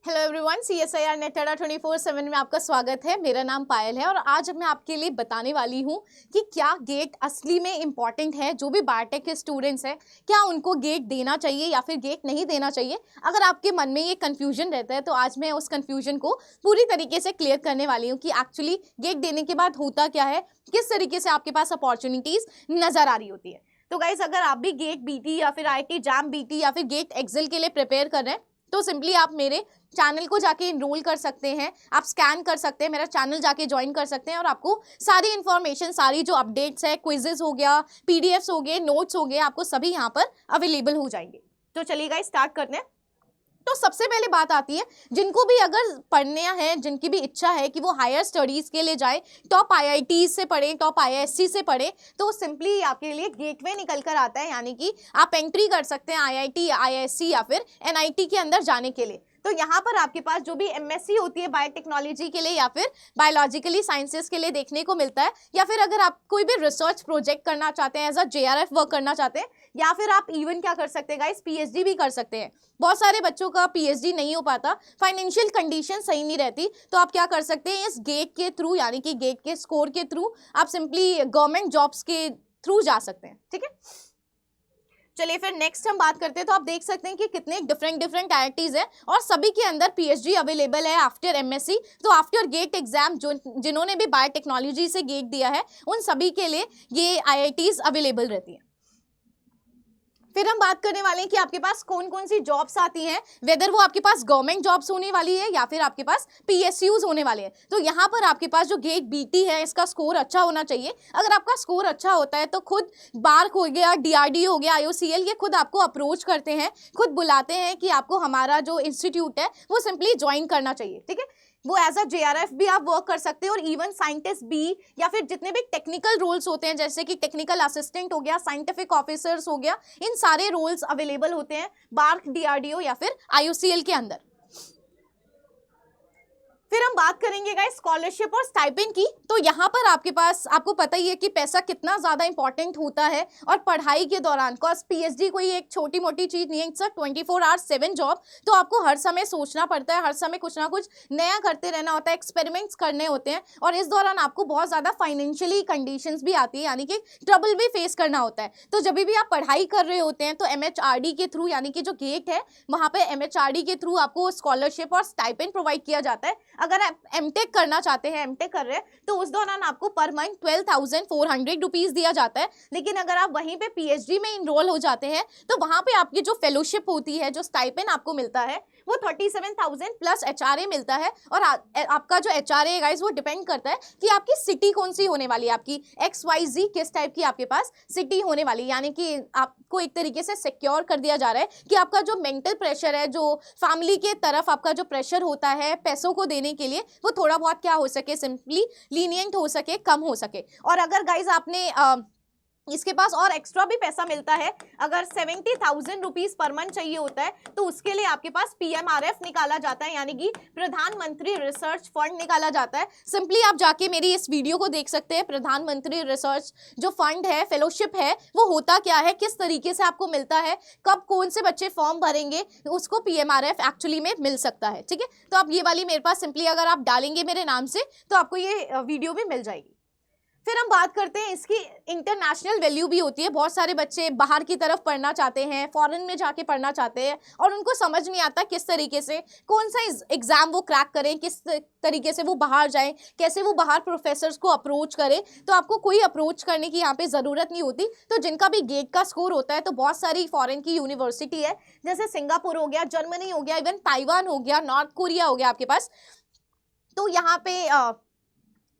Hello everyone, CSIR net अड्डा 24/7 में आपका स्वागत है। मेरा नाम पायल है और आज मैं आपके लिए बताने वाली हूँ कि क्या गेट असली में इम्पॉर्टेंट है। जो भी बायोटेक के स्टूडेंट्स हैं, क्या उनको गेट देना चाहिए या फिर गेट नहीं देना चाहिए। अगर आपके मन में ये कन्फ्यूजन रहता है तो आज मैं उस कन्फ्यूजन को पूरी तरीके से क्लियर करने वाली हूँ कि एक्चुअली गेट देने के बाद होता क्या है, किस तरीके से आपके पास अपॉर्चुनिटीज़ नज़र आ रही होती है। तो गाइज, अगर आप भी गेट BT या फिर IIT JAM BT या फिर गेट एक्सेल के लिए प्रिपेयर कर रहे हैं तो सिंपली आप मेरे चैनल को जाके इनरोल कर सकते हैं। आप स्कैन कर सकते हैं, मेरा चैनल जाके ज्वाइन कर सकते हैं और आपको सारी इन्फॉर्मेशन, सारी जो अपडेट्स है, क्विजेस हो गया, PDFs हो गए, नोट्स हो गए, आपको सभी यहाँ पर अवेलेबल हो जाएंगे। तो चलिए गाइस, स्टार्ट करते हैं। तो सबसे पहले बात आती है, जिनको भी अगर पढ़ना है, जिनकी भी इच्छा है कि वो हायर स्टडीज़ के लिए जाए, टॉप IIT से पढ़ें, टॉप IISc से पढ़ें, तो सिंपली आपके लिए गेटवे निकल कर आता है। यानी कि आप एंट्री कर सकते हैं IIT, IISc या फिर NIT के अंदर जाने के लिए। तो यहाँ पर आपके पास जो भी MSc होती है बायोटेक्नोलॉजी के लिए या फिर बायोलॉजिकली साइंसेस के लिए देखने को मिलता है, या फिर अगर आप कोई भी रिसर्च प्रोजेक्ट करना चाहते हैं, एज अ JRF वर्क करना चाहते हैं, या फिर आप इवन क्या कर सकते हैं गाइस, PhD भी कर सकते हैं। बहुत सारे बच्चों का PhD नहीं हो पाता, फाइनेंशियल कंडीशन सही नहीं रहती, तो आप क्या कर सकते हैं, इस गेट के थ्रू यानी कि गेट के स्कोर के थ्रू आप सिंपली गवर्नमेंट जॉब्स के थ्रू जा सकते हैं। ठीक है, चलिए फिर नेक्स्ट हम बात करते हैं। तो आप देख सकते हैं कि कितने डिफरेंट IITs है और सभी के अंदर PhD अवेलेबल है आफ्टर MSc। तो आफ्टर गेट एग्जाम जो जिन्होंने भी बायोटेक्नोलॉजी से गेट दिया है उन सभी के लिए ये IITs अवेलेबल रहती है। फिर हम बात करने वाले हैं कि आपके पास कौन कौन सी जॉब्स आती हैं, वेदर वो आपके पास गवर्नमेंट जॉब्स होने वाली है या फिर आपके पास PSUs होने वाले हैं। तो यहाँ पर आपके पास जो गेट BT है, इसका स्कोर अच्छा होना चाहिए। अगर आपका स्कोर अच्छा होता है तो खुद बार्क हो गया, DRD हो गया, IOCL, ये खुद आपको अप्रोच करते हैं, खुद बुलाते हैं कि आपको हमारा जो इंस्टीट्यूट है वो सिंपली ज्वाइन करना चाहिए। ठीक है, वो एज अ JRF भी आप वर्क कर सकते हैं और इवन साइंटिस्ट भी, या फिर जितने भी टेक्निकल रोल्स होते हैं जैसे कि टेक्निकल असिस्टेंट हो गया, साइंटिफिक ऑफिसर्स हो गया, इन सारे रोल्स अवेलेबल होते हैं बार्क, DRDO या फिर IOCL के अंदर। फिर हम बात करेंगे गाइस स्कॉलरशिप और स्टाइपेंड की। तो यहाँ पर आपके पास, आपको पता ही है कि पैसा कितना ज़्यादा इंपॉर्टेंट होता है और पढ़ाई के दौरान, कॉज PhD कोई एक छोटी मोटी चीज़ नहीं है, इट्स अ 24/7 जॉब। तो आपको हर समय सोचना पड़ता है, हर समय कुछ ना कुछ नया करते रहना होता है, एक्सपेरिमेंट्स करने होते हैं और इस दौरान आपको बहुत ज़्यादा फाइनेंशियली कंडीशंस भी आती है, यानी कि ट्रबल भी फेस करना होता है। तो जब भी आप पढ़ाई कर रहे होते हैं तो MHRD के थ्रू, यानी कि जो गेट है वहाँ पर MHRD के थ्रू आपको स्कॉलरशिप और स्टाइपेंड प्रोवाइड किया जाता है। अगर आप MTech करना चाहते हैं, MTech कर रहे हैं, तो उस दौरान आपको पर मंथ 12,400 रुपीज़ दिया जाता है। लेकिन अगर आप वहीं पे PhD में इनरोल हो जाते हैं तो वहाँ पे आपकी जो फेलोशिप होती है, जो स्टाइपेंड आपको मिलता है, वो 37,000 प्लस HRA मिलता है। और आपका जो HRA है गाइस, वो डिपेंड करता है कि आपकी सिटी कौन सी होने वाली है, आपकी XYZ किस टाइप की आपके पास सिटी होने वाली है। यानी कि आपको एक तरीके से सिक्योर कर दिया जा रहा है कि आपका जो मेंटल प्रेशर है, जो फैमिली के तरफ आपका जो प्रेशर होता है पैसों को देने के लिए, वो थोड़ा बहुत क्या हो सके, सिंपली लीनियंट हो सके, कम हो सके। और अगर गाइज आपने इसके पास और एक्स्ट्रा भी पैसा मिलता है, अगर 70,000 रुपीज़ पर मंथ चाहिए होता है तो उसके लिए आपके पास PMRF निकाला जाता है, यानी कि प्रधानमंत्री रिसर्च फंड निकाला जाता है। सिंपली आप जाके मेरी इस वीडियो को देख सकते हैं। प्रधानमंत्री रिसर्च जो फंड है, फेलोशिप है, वो होता क्या है, किस तरीके से आपको मिलता है, कब कौन से बच्चे फॉर्म भरेंगे, उसको PMRF एक्चुअली में मिल सकता है। ठीक है, तो आप ये वाली मेरे पास सिंपली अगर आप डालेंगे मेरे नाम से तो आपको ये वीडियो भी मिल जाएगी। फिर हम बात करते हैं, इसकी इंटरनेशनल वैल्यू भी होती है। बहुत सारे बच्चे बाहर की तरफ पढ़ना चाहते हैं, फॉरेन में जाके पढ़ना चाहते हैं और उनको समझ नहीं आता किस तरीके से कौन सा एग्ज़ाम वो क्रैक करें, किस तरीके से वो बाहर जाएं, कैसे वो बाहर प्रोफेसर्स को अप्रोच करें। तो आपको कोई अप्रोच करने की यहाँ पे ज़रूरत नहीं होती। तो जिनका भी गेट का स्कोर होता है, तो बहुत सारी फॉरेन की यूनिवर्सिटी है, जैसे सिंगापुर हो गया, जर्मनी हो गया, इवन ताइवान हो गया, नॉर्थ कोरिया हो गया आपके पास। तो यहाँ पे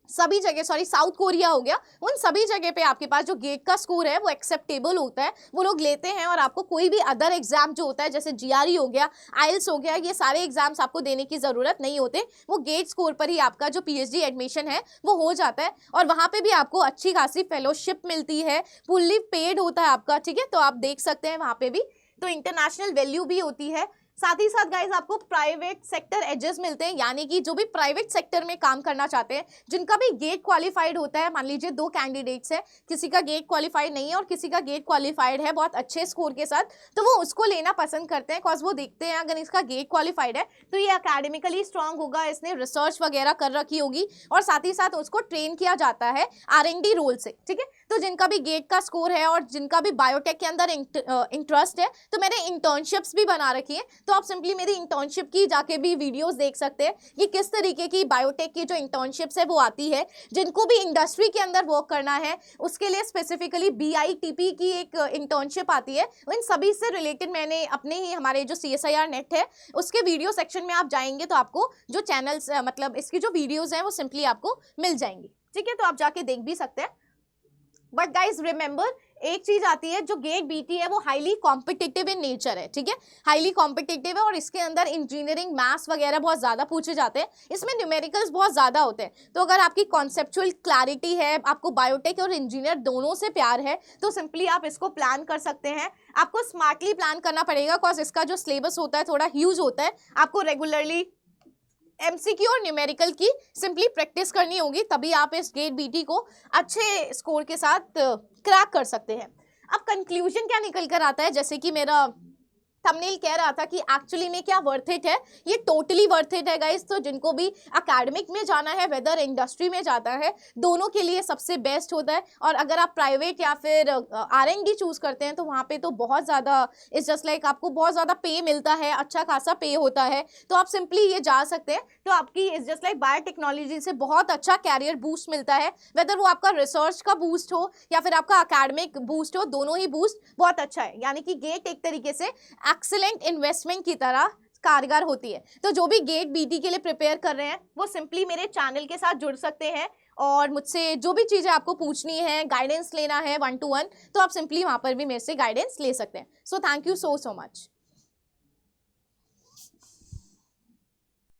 सभी जगह, साउथ कोरिया हो गया, उन सभी जगह पे आपके पास जो गेट का स्कोर है वो एक्सेप्टेबल होता है, वो लोग लेते हैं। और आपको कोई भी अदर एग्जाम जो होता है, जैसे GRE हो गया, IELTS हो गया, ये सारे एग्जाम्स आपको देने की ज़रूरत नहीं होते। वो गेट स्कोर पर ही आपका जो PhD एडमिशन है वो हो जाता है और वहाँ पे भी आपको अच्छी खासी फेलोशिप मिलती है, फुल्ली पेड होता है आपका। ठीक है, तो आप देख सकते हैं वहाँ पे भी तो इंटरनेशनल वैल्यू भी होती है। साथ ही साथ गाइज आपको प्राइवेट सेक्टर एजेस मिलते हैं, यानी कि जो भी प्राइवेट सेक्टर में काम करना चाहते हैं, जिनका भी गेट क्वालिफाइड होता है, मान लीजिए 2 कैंडिडेट्स है, किसी का गेट क्वालिफाइड नहीं है और किसी का गेट क्वालिफाइड है बहुत अच्छे स्कोर के साथ, तो वो उसको लेना पसंद करते हैं, बिकॉज वो देखते हैं अगर इसका गेट क्वालिफाइड है तो ये अकेडमिकली स्ट्रांग होगा, इसने रिसर्च वगैरह कर रखी होगी और साथ ही साथ उसको ट्रेन किया जाता है R&D रोल से, ठीक है। तो जिनका भी गेट का स्कोर है और जिनका भी बायोटेक के अंदर इंटरेस्ट है, तो मैंने इंटर्नशिप्स भी बना रखी है, तो आप सिंपली मेरी इंटर्नशिप की जाके भी वीडियोस देख सकते हैं कि किस तरीके की बायोटेक की जो इंटर्नशिप्स है वो आती है। जिनको भी इंडस्ट्री के अंदर वर्क करना है उसके लिए स्पेसिफिकली BITP की एक इंटर्नशिप आती है, इन सभी से रिलेटेड मैंने अपने ही हमारे जो CSIR नेट है उसके वीडियो सेक्शन में आप जाएंगे तो आपको जो चैनल्स मतलब इसकी जो वीडियोज हैं वो सिंपली आपको मिल जाएंगी, ठीक है। तो आप जाके देख भी सकते हैं। बट गाइज रिमेंबर, एक चीज आती है, जो गेट BT है वो हाईली कॉम्पिटिटिव इन नेचर है, ठीक है, हाईली कॉम्पिटिटिव है और इसके अंदर इंजीनियरिंग मैथ्स वगैरह बहुत ज्यादा पूछे जाते हैं, इसमें न्यूमेरिकल्स बहुत ज्यादा होते हैं। तो अगर आपकी कॉन्सेप्चुअल क्लैरिटी है, आपको बायोटेक और इंजीनियर दोनों से प्यार है, तो सिंपली आप इसको प्लान कर सकते हैं। आपको स्मार्टली प्लान करना पड़ेगा, बिकॉज इसका जो सिलेबस होता है थोड़ा ह्यूज होता है, आपको रेगुलरली MCQ और न्यूमेरिकल की सिंपली प्रैक्टिस करनी होगी, तभी आप इस गेट BT को अच्छे स्कोर के साथ क्रैक कर सकते हैं। अब कंक्लूजन क्या निकल कर आता है, जैसे कि मेरा थंबनेल कह रहा था कि एक्चुअली में क्या वर्थ इट है, ये टोटली वर्थ इट है गाइस। तो जिनको भी एकेडमिक में जाना है, वेदर इंडस्ट्री में जाता है, दोनों के लिए सबसे बेस्ट होता है। और अगर आप प्राइवेट या फिर R&D चूज करते हैं तो वहाँ पे तो बहुत ज़्यादा इट्स जस्ट लाइक आपको बहुत ज़्यादा पे मिलता है, अच्छा खासा पे होता है, तो आप सिंपली ये जा सकते हैं। तो आपकी इट्स जस्ट लाइक बायोटेक्नोलॉजी से बहुत अच्छा कैरियर बूस्ट मिलता है, वेदर वो आपका रिसर्च का बूस्ट हो या फिर आपका एकेडमिक बूस्ट हो, दोनों ही बूस्ट बहुत अच्छा है। यानी कि गेट एक तरीके से एक्सीलेंट इन्वेस्टमेंट की तरह कारगर होती है। तो जो भी गेट BT के लिए प्रिपेयर कर रहे हैं वो सिंपली मेरे चैनल के साथ जुड़ सकते हैं और मुझसे जो भी चीज़ें आपको पूछनी है, गाइडेंस लेना है 1 to 1, तो आप सिंपली वहाँ पर भी मेरे से गाइडेंस ले सकते हैं। So thank you so much.